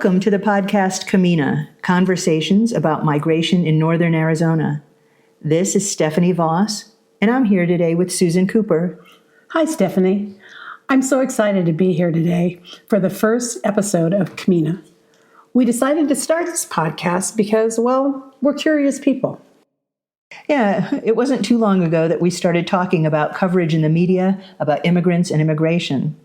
Welcome to the podcast Camina, Conversations about Migration in Northern Arizona. This is Stephanie Voss, and I'm here today with Susan Cooper. Hi, Stephanie. I'm so excited to be here today for the first episode of Camina. We decided to start this podcast because, well, we're curious people. Yeah, it wasn't too long ago that we started talking about coverage in the media about immigrants and immigration.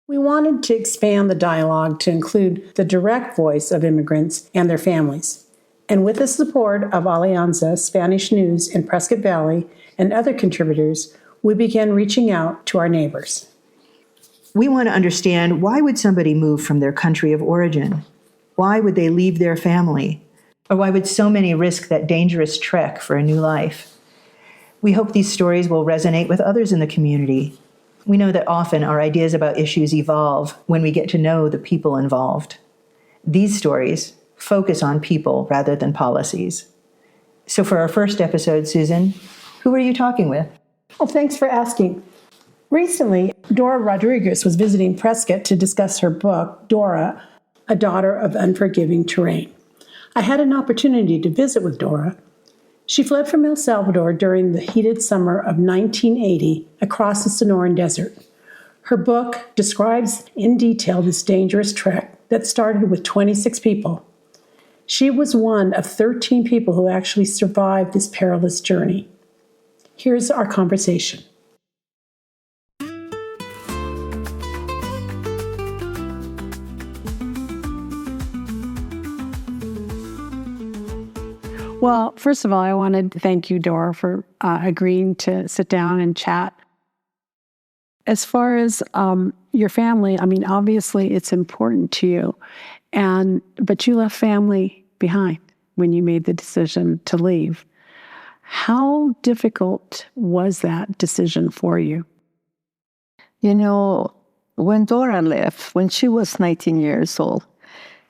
We wanted to expand the dialogue to include the direct voice of immigrants and their families. And with the support of Alianza Spanish News in Prescott Valley and other contributors, we began reaching out to our neighbors. We want to understand, why would somebody move from their country of origin? Why would they leave their family? Or why would so many risk that dangerous trek for a new life? We hope these stories will resonate with others in the community. We know that often our ideas about issues evolve when we get to know the people involved. These stories focus on people rather than policies. So for our first episode, Susan, who are you talking with? Well, thanks for asking. Recently, Dora Rodríguez was visiting Prescott to discuss her book, Dora, A Daughter of Unforgiving Terrain. I had an opportunity to visit with Dora. She fled from El Salvador during the heated summer of 1980 across the Sonoran Desert. Her book describes in detail this dangerous trek that started with 26 people. She was one of 13 people who actually survived this perilous journey. Here's our conversation. Well, first of all, I wanted to thank you, Dora, for agreeing to sit down and chat. As far as your family, I mean, obviously it's important to you, but you left family behind when you made the decision to leave. How difficult was that decision for you? You know, when Dora left, when she was 19 years old,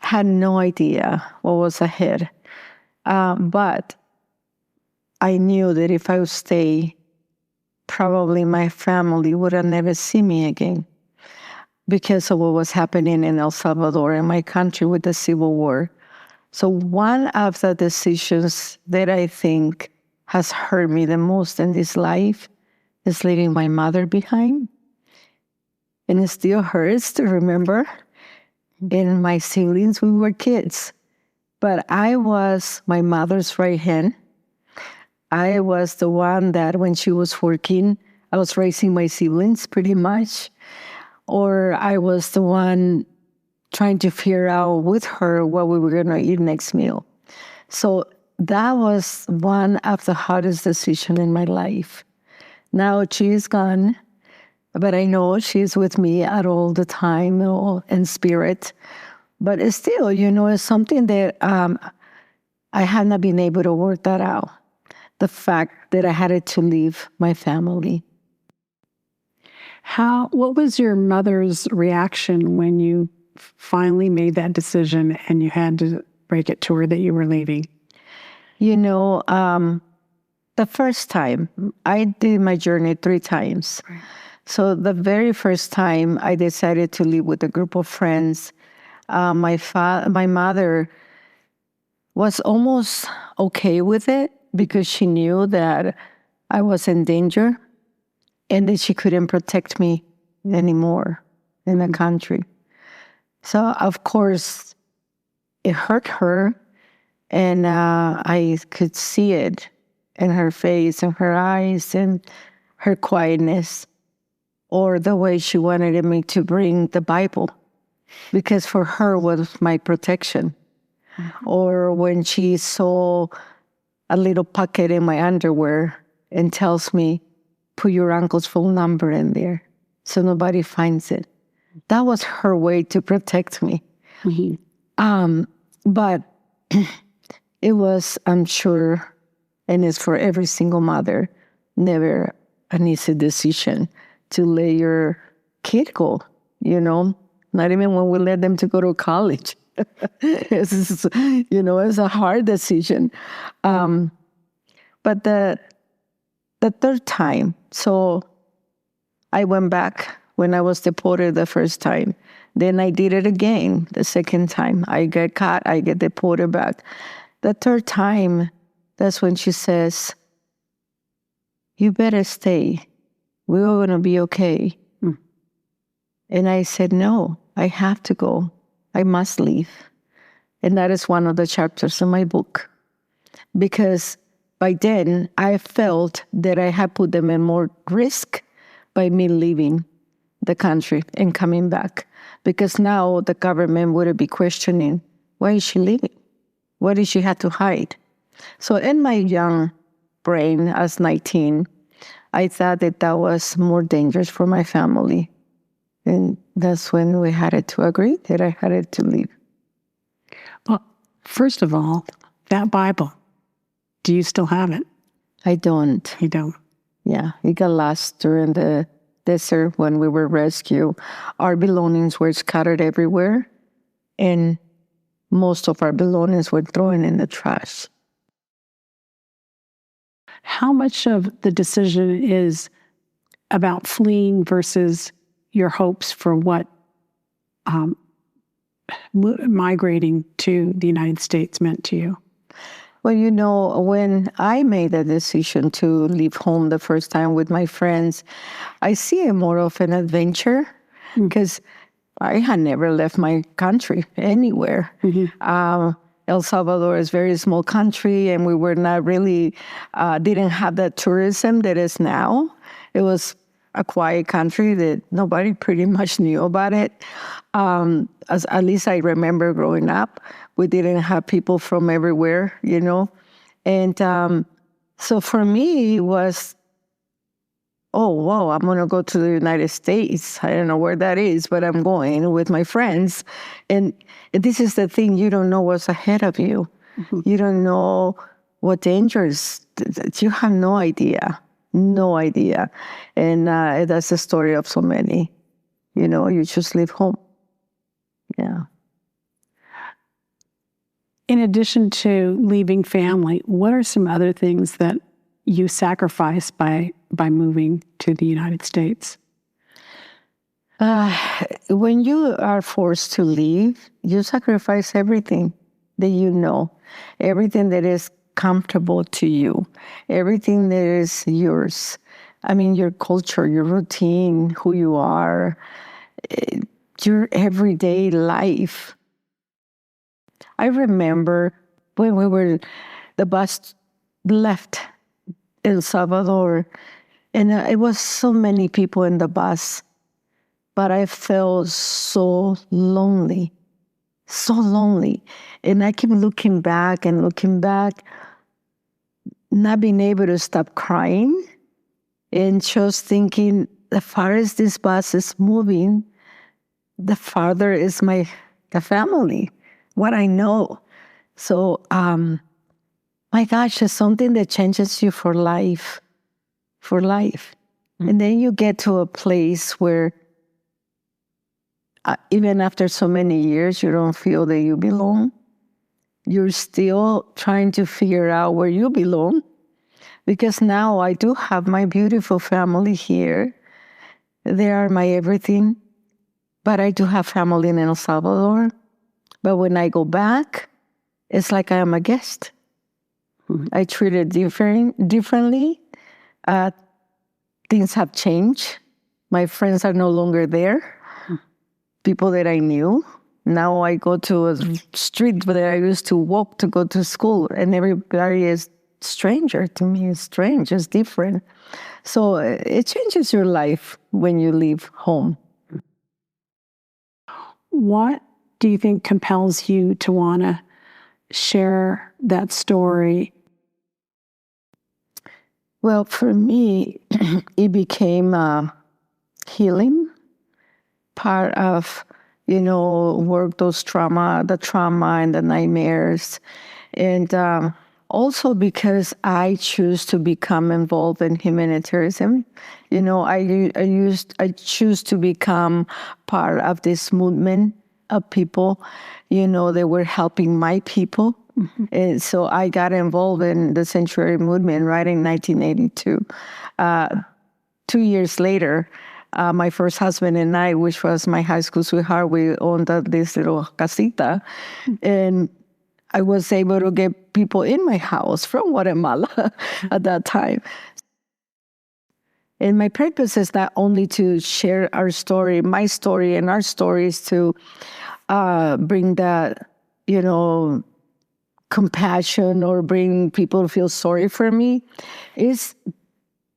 had no idea what was ahead. But I knew that if I would stay, probably my family would have never seen me again because of what was happening in El Salvador, in my country, with the Civil War. So one of the decisions that I think has hurt me the most in this life is leaving my mother behind. And it still hurts to remember. And my siblings, we were kids. But I was my mother's right hand. I was the one that when she was working, I was raising my siblings pretty much. Or I was the one trying to figure out with her what we were going to eat next meal. So that was one of the hardest decisions in my life. Now she is gone, but I know she's with me at all the time, in spirit. But it's still, it's something that I have not been able to work that out. The fact that I had to leave my family. What was your mother's reaction when you finally made that decision and you had to break it to her that you were leaving? The first time, I did my journey 3 times. Right. So the very first time I decided to leave with a group of friends, my mother was almost okay with it because she knew that I was in danger and that she couldn't protect me anymore in the country. So, of course, it hurt her, and I could see it in her face and her eyes and her quietness, or the way she wanted me to bring the Bible. Because for her was my protection. Mm-hmm. Or when she saw a little pocket in my underwear and tells me, put your uncle's phone number in there so nobody finds it. That was her way to protect me. Mm-hmm. But it was, I'm sure, and it's for every single mother, never an easy decision to let your kid go, Not even when we let them to go to college. It's a hard decision. But the third time, so I went back when I was deported the first time. Then I did it again the second time. I get caught, I get deported back. The third time, that's when she says, you better stay. We're all going to be okay. And I said, no, I have to go. I must leave. And that is one of the chapters in my book. Because by then, I felt that I had put them in more risk by me leaving the country and coming back. Because now the government would be questioning, why is she leaving? What did she have to hide? So in my young brain, as 19, I thought that that was more dangerous for my family. And that's when we had to agree that I had to leave. Well, first of all, that Bible, do you still have it? I don't. You don't? Yeah, it got lost during the desert when we were rescued. Our belongings were scattered everywhere, and most of our belongings were thrown in the trash. How much of the decision is about fleeing versus your hopes for what migrating to the United States meant to you? Well, you know, when I made the decision to leave home the first time with my friends, I see it more of an adventure because I had never left my country anywhere. El Salvador is a very small country, and we were not really, didn't have that tourism that is now. It was a quiet country that nobody pretty much knew about it. At least I remember growing up, we didn't have people from everywhere, you know. And so for me, it was, oh, wow, I'm going to go to the United States. I don't know where that is, but I'm going with my friends. And this is the thing, you don't know what's ahead of you. You don't know what dangers, you have no idea. No idea. And that's the story of so many. You know, you just leave home. Yeah. In addition to leaving family, what are some other things that you sacrifice by moving to the United States? When you are forced to leave, you sacrifice everything that you know, everything that is comfortable to you, everything that is yours. I mean, your culture, your routine, who you are, your everyday life. I remember when the bus left El Salvador, and it was so many people in the bus, but I felt so lonely. And I keep looking back, not being able to stop crying, and just thinking, the farthest this bus is moving, the farther is the family, what I know. So, my gosh, it's something that changes you for life. And then you get to a place where even after so many years, you don't feel that you belong. You're still trying to figure out where you belong. Because now I do have my beautiful family here. They are my everything. But I do have family in El Salvador. But when I go back, it's like I am a guest. I treat it differently. Things have changed. My friends are no longer there. People that I knew. Now I go to a street where I used to walk to go to school, and everybody is stranger to me. It's strange. It's different. So it changes your life when you leave home. What do you think compels you to want to share that story? Well, for me, it became healing, part of, work those the trauma and the nightmares. And also because I choose to become involved in humanitarianism. I choose to become part of this movement of people, they were helping my people. And so I got involved in the sanctuary movement right in 1982. 2 years later, my first husband and I, which was my high school sweetheart, we owned this little casita. And I was able to get people in my house from Guatemala at that time. And my purpose is not only to share our story, my story and our stories, to bring that, compassion or bring people to feel sorry for me.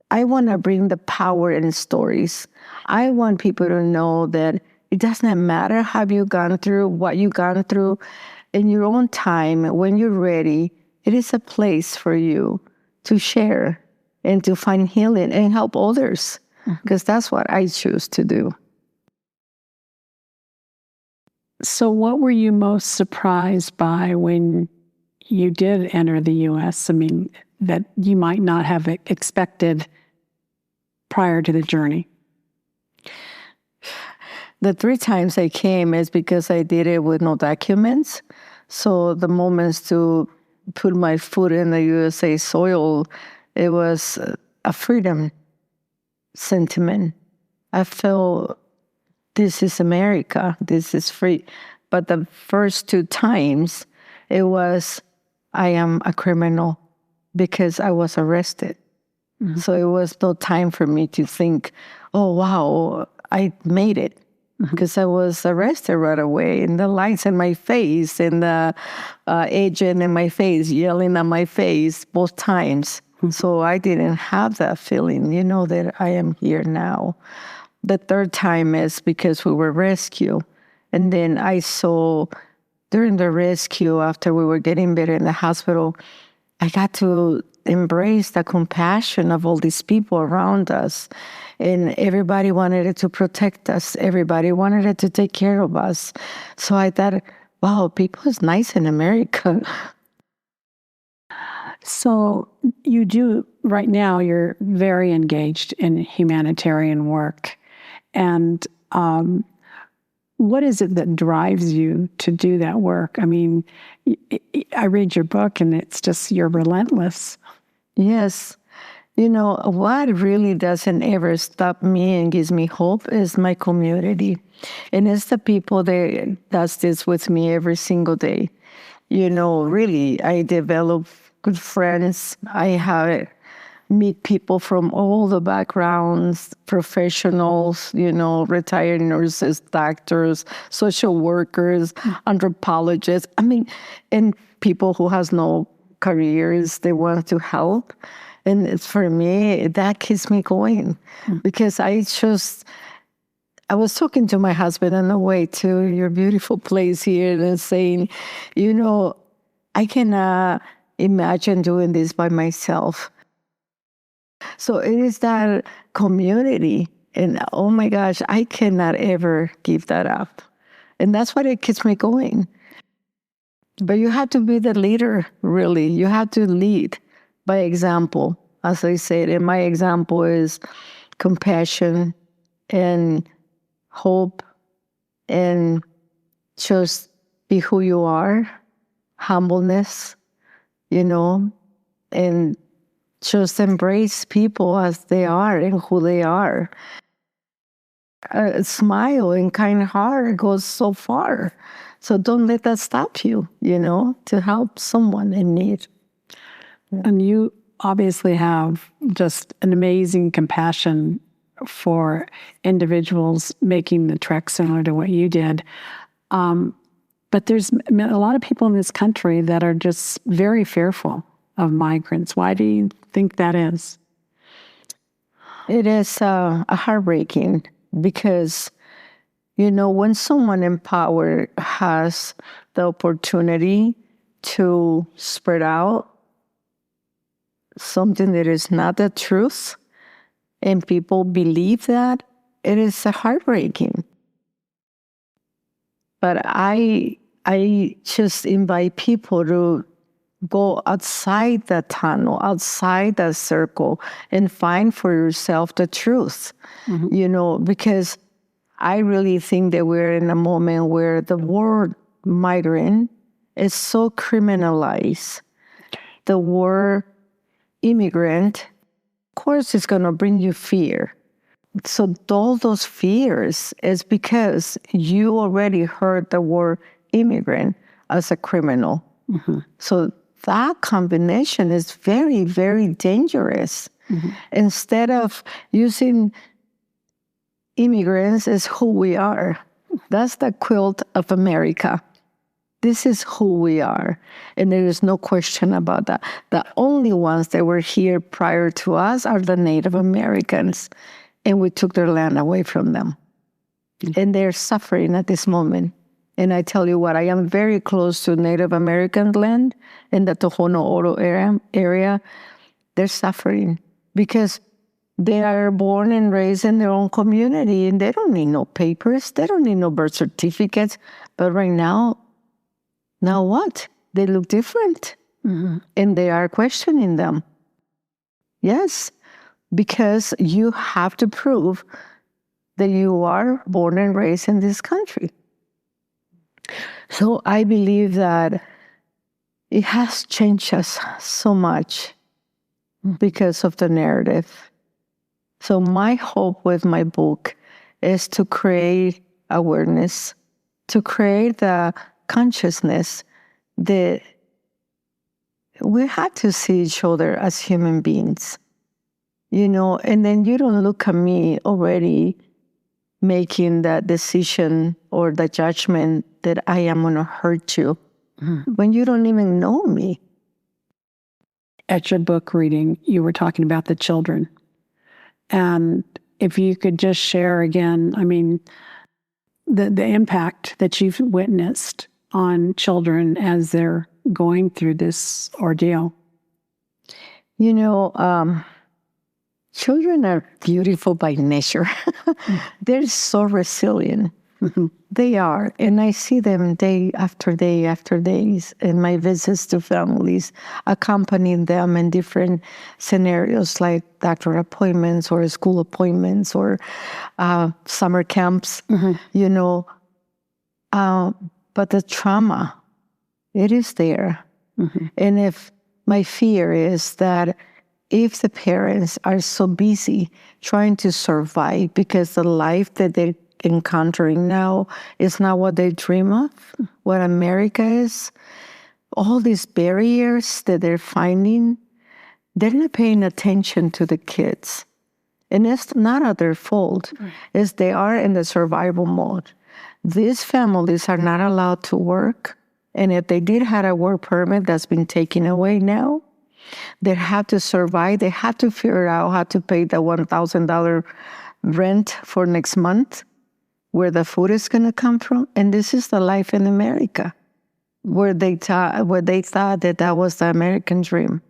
I want to bring the power in stories. I want people to know that it doesn't matter how you've gone through, what you've gone through. In your own time, when you're ready, it is a place for you to share and to find healing and help others, because that's what I choose to do. So what were you most surprised by when you did enter the U.S.? I mean, that you might not have expected prior to the journey? The 3 times I came is because I did it with no documents. So the moments to put my foot in the USA soil, it was a freedom sentiment. I felt this is America, this is free. But the first 2 times, it was, I am a criminal because I was arrested. Mm-hmm. So it was no time for me to think, oh, wow, I made it. Because I was arrested right away, and the lights in my face, and the agent in my face yelling at my face both times. So I didn't have that feeling, that I am here now. The 3rd time is because we were rescued. And then I saw during the rescue, after we were getting better in the hospital, I got to embrace the compassion of all these people around us. And everybody wanted to protect us. Everybody wanted to take care of us. So I thought, wow, people is nice in America. So you do, right now, you're very engaged in humanitarian work. And what is it that drives you to do that work? I mean, I read your book and it's just, you're relentless. Yes. What really doesn't ever stop me and gives me hope is my community. And it's the people that does this with me every single day. Really, I develop good friends. I meet people from all the backgrounds, professionals, retired nurses, doctors, social workers, anthropologists. And people who has no careers, they want to help. And it's, for me, that keeps me going, because I was talking to my husband on the way to your beautiful place here and saying, I cannot imagine doing this by myself. So it is that community. And oh my gosh, I cannot ever give that up. And that's what it keeps me going. But you have to be the leader, really. You have to lead by example. As I said, and my example is compassion and hope, and just be who you are, humbleness, and just embrace people as they are and who they are. A smile and kind heart goes so far. So don't let that stop you, to help someone in need. And you obviously have just an amazing compassion for individuals making the trek similar to what you did. But there's a lot of people in this country that are just very fearful of migrants. Why do you think that is? It is heartbreaking because, when someone in power has the opportunity to spread out something that is not the truth, and people believe that, it is heartbreaking. But I just invite people to go outside the tunnel, outside the circle, and find for yourself the truth, because I really think that we're in a moment where the word migrant is so criminalized. The word immigrant, of course, is going to bring you fear. So all those fears is because you already heard the word immigrant as a criminal. So that combination is very, very dangerous. Instead of using immigrants as who we are, that's the quilt of America. This is who we are. And there is no question about that. The only ones that were here prior to us are the Native Americans. And we took their land away from them. And they're suffering at this moment. And I tell you what, I am very close to Native American land in the Tohono Oro area. They're suffering because they are born and raised in their own community, and they don't need no papers. They don't need no birth certificates. But right now what? They look different. And they are questioning them. Yes, because you have to prove that you are born and raised in this country. So I believe that it has changed us so much because of the narrative. So my hope with my book is to create awareness, to create the consciousness that we have to see each other as human beings. And then you don't look at me already making that decision or the judgment that I am going to hurt you when you don't even know me. At your book reading, you were talking about the children. And if you could just share again, the impact that you've witnessed on children as they're going through this ordeal. Children are beautiful by nature. They're so resilient. They are. And I see them day after day after days in my visits to families, accompanying them in different scenarios like doctor appointments or school appointments or summer camps, But the trauma, it is there. And if my fear is that if the parents are so busy trying to survive because the life that they're encountering now is not what they dream of, what America is, all these barriers that they're finding, they're not paying attention to the kids. And it's not their fault. It's they are in the survival mode. These families are not allowed to work. And if they did have a work permit that's been taken away now, they have to survive. They have to figure out how to pay the $1,000 rent for next month, where the food is going to come from. And this is the life in America, where they thought that was the American dream,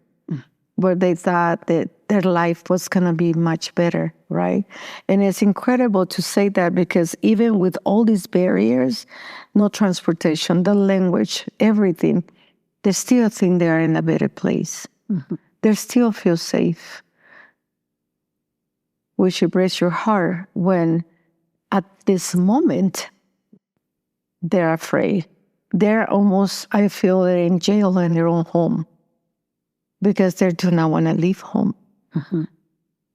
where they thought that their life was going to be much better, right? And it's incredible to say that because even with all these barriers, no transportation, the language, everything, they still think they're in a better place. They still feel safe. Which should break your heart when at this moment, they're afraid. They're almost, I feel, they're in jail in their own home because they do not want to leave home.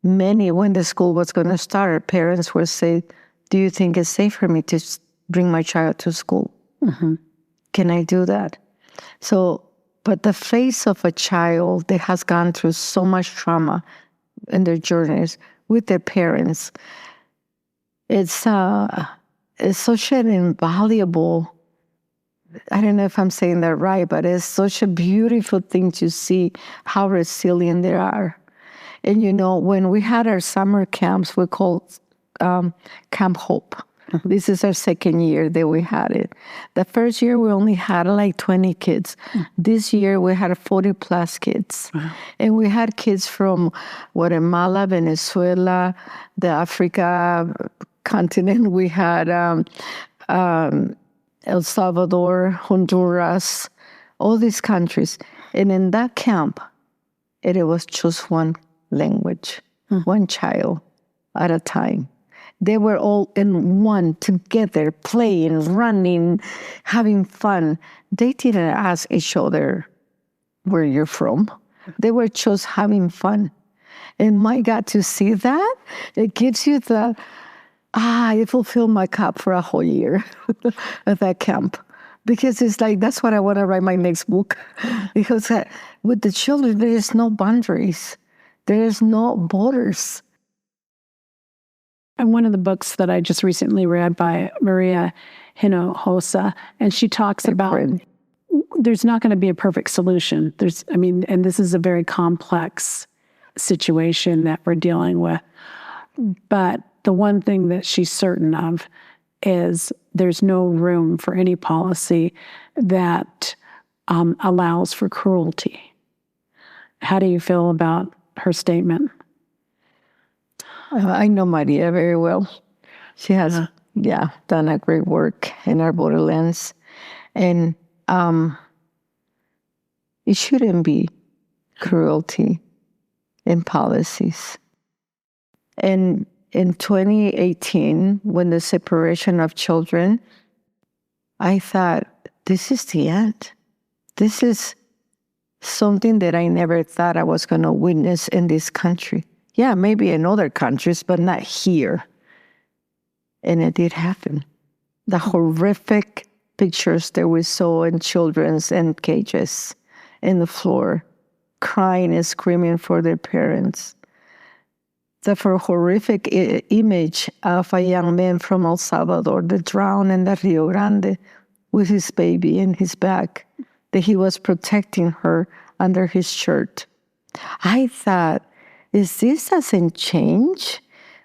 Many, when the school was going to start, parents would say, do you think it's safe for me to bring my child to school? Can I do that? So, but the face of a child that has gone through so much trauma in their journeys with their parents, it's such an invaluable, I don't know if I'm saying that right, but it's such a beautiful thing to see how resilient they are. And when we had our summer camps, we called Camp Hope. This is our second year that we had it. The first year, we only had like 20 kids. This year, we had 40-plus kids. And we had kids from Guatemala, Venezuela, the Africa continent. We had El Salvador, Honduras, all these countries. And in that camp, it was just one language, one child at a time. They were all in one together, playing, running, having fun. They didn't ask each other where you're from. They were just having fun. And my God, to see that, it gives you it fulfilled my cup for a whole year at that camp. Because it's like, that's what I want to write my next book. Because with the children, there is no boundaries. There is no borders. And one of the books that I just recently read by Maria Hinojosa, and she talks about there's not going to be a perfect solution. And this is a very complex situation that we're dealing with. But the one thing that she's certain of is there's no room for any policy that allows for cruelty. How do you feel about her statement? I know Maria very well. She has, done a great work in our borderlands. And it shouldn't be cruelty in policies. And in 2018, when the separation of children, I thought, this is the end. This is something that I never thought I was going to witness in this country. Yeah, maybe in other countries, but not here. And it did happen. The horrific pictures that we saw in children's in cages, in the floor, crying and screaming for their parents. The horrific image of a young man from El Salvador that drowned in the Rio Grande with his baby in his back, that he was protecting her under his shirt. I thought, is this doesn't change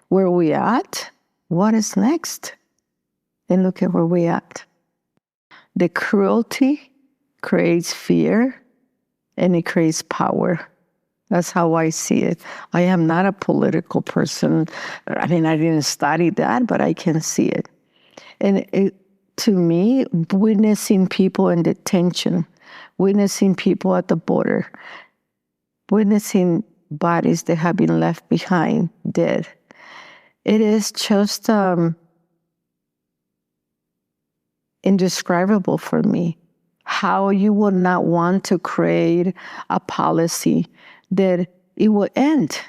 where we at? What is next? And look at where we at. The cruelty creates fear and it creates power. That's how I see it. I am not a political person. I didn't study that, but I can see it. And to me, witnessing people in detention, witnessing people at the border, witnessing bodies that have been left behind dead, it is just indescribable for me how you would not want to create a policy that it will end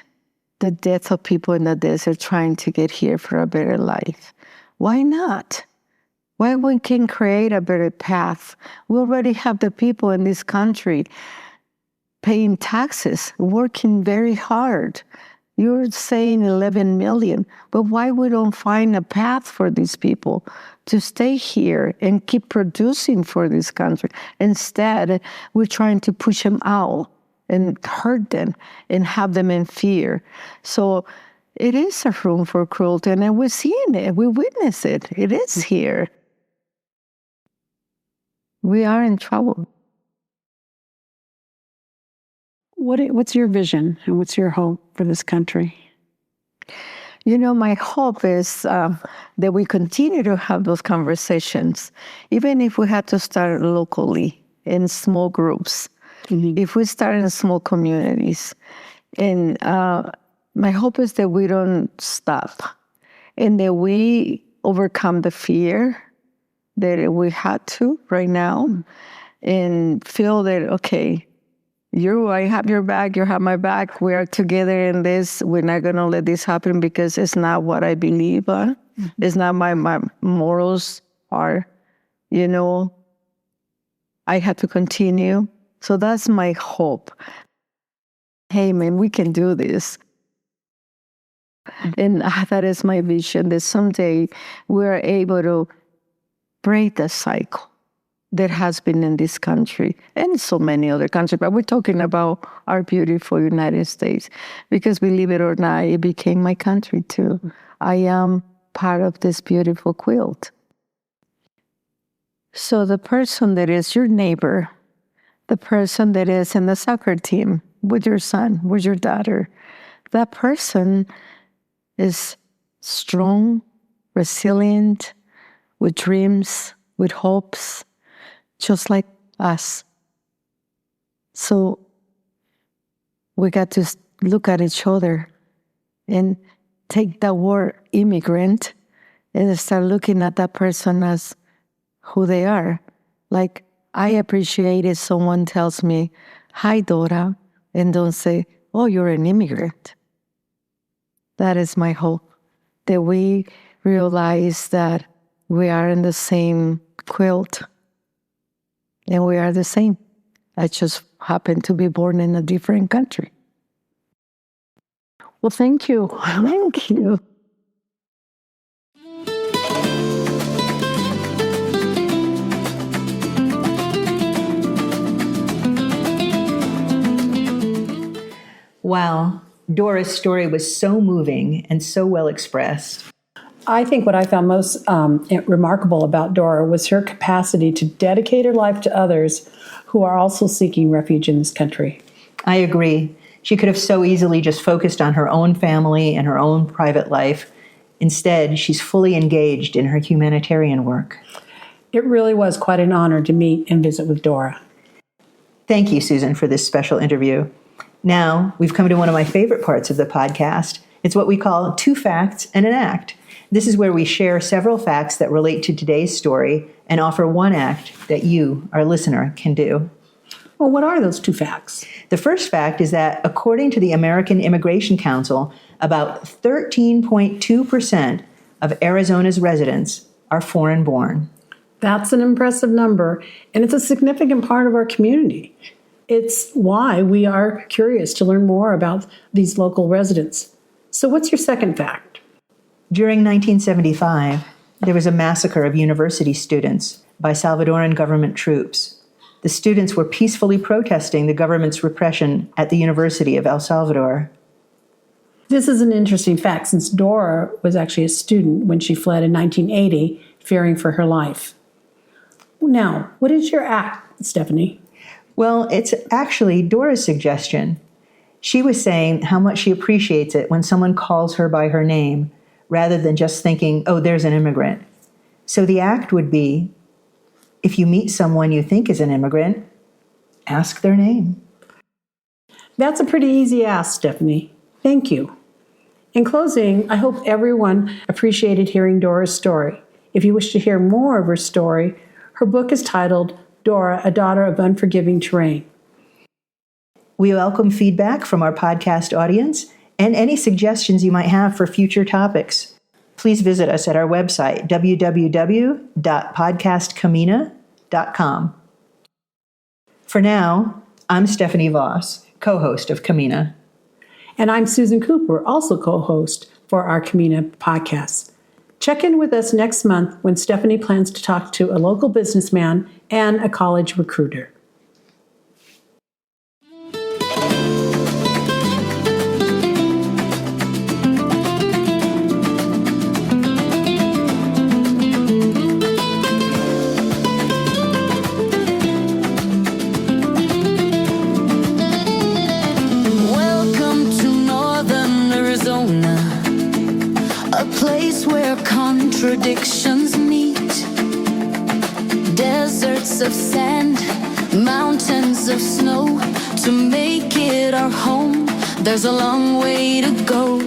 the death of people in the desert trying to get here for a better life. Why not? Why we can create a better path? We already have the people in this country paying taxes, working very hard. You're saying 11 million, but why we don't find a path for these people to stay here and keep producing for this country? Instead, we're trying to push them out and hurt them and have them in fear. So it is a room for cruelty, and we're seeing it. We witness it. It is here. We are in trouble. What's your vision and what's your hope for this country? My hope is that we continue to have those conversations, even if we had to start locally in small groups, if we start in small communities. And my hope is that we don't stop and that we overcome the fear that we had to right now and feel that, okay, I have your back, you have my back. We are together in this. We're not going to let this happen because it's not what I believe on. It's not my morals are, I have to continue. So that's my hope. Hey, man, we can do this. And that is my vision, that someday we're able to break the cycle that has been in this country and so many other countries. But we're talking about our beautiful United States because, believe it or not, it became my country too. I am part of this beautiful quilt. So the person that is your neighbor, the person that is in the soccer team with your son, with your daughter, that person is strong, resilient, with dreams, with hopes, just like us. So we got to look at each other and take the word immigrant and start looking at that person as who they are. Like, I appreciate if someone tells me, hi, Dora, and don't say, oh, you're an immigrant. That is my hope, that we realize that we are in the same quilt and we are the same. I just happen to be born in a different country. Well, thank you. Thank you. Wow, Dora's story was so moving and so well expressed. I think what I found most remarkable about Dora was her capacity to dedicate her life to others who are also seeking refuge in this country. I agree. She could have so easily just focused on her own family and her own private life. Instead, she's fully engaged in her humanitarian work. It really was quite an honor to meet and visit with Dora. Thank you, Susan, for this special interview. Now, we've come to one of my favorite parts of the podcast. It's what we call 2 facts and an act. This is where we share several facts that relate to today's story and offer one act that you, our listener, can do. Well, what are those 2 facts? The first fact is that, according to the American Immigration Council, about 13.2% of Arizona's residents are foreign-born. That's an impressive number, and it's a significant part of our community. It's why we are curious to learn more about these local residents. So what's your second fact? During 1975, there was a massacre of university students by Salvadoran government troops. The students were peacefully protesting the government's repression at the University of El Salvador. This is an interesting fact since Dora was actually a student when she fled in 1980, fearing for her life. Now, what is your act, Stephanie? Well, it's actually Dora's suggestion. She was saying how much she appreciates it when someone calls her by her name, rather than just thinking, oh, there's an immigrant. So the act would be, if you meet someone you think is an immigrant, ask their name. That's a pretty easy ask, Stephanie. Thank you. In closing, I hope everyone appreciated hearing Dora's story. If you wish to hear more of her story, her book is titled Dora, a Daughter of Unforgiving Terrain. We welcome feedback from our podcast audience and any suggestions you might have for future topics. Please visit us at our website, www.podcastcamina.com. For now, I'm Stephanie Voss, co-host of Camina. And I'm Susan Cooper, also co-host for our Camina podcast. Check in with us next month when Stephanie plans to talk to a local businessman and a college recruiter. Welcome to Northern Arizona, a place where contradictions meet. Deserts of sand, mountains of snow. To make it our home, there's a long way to go.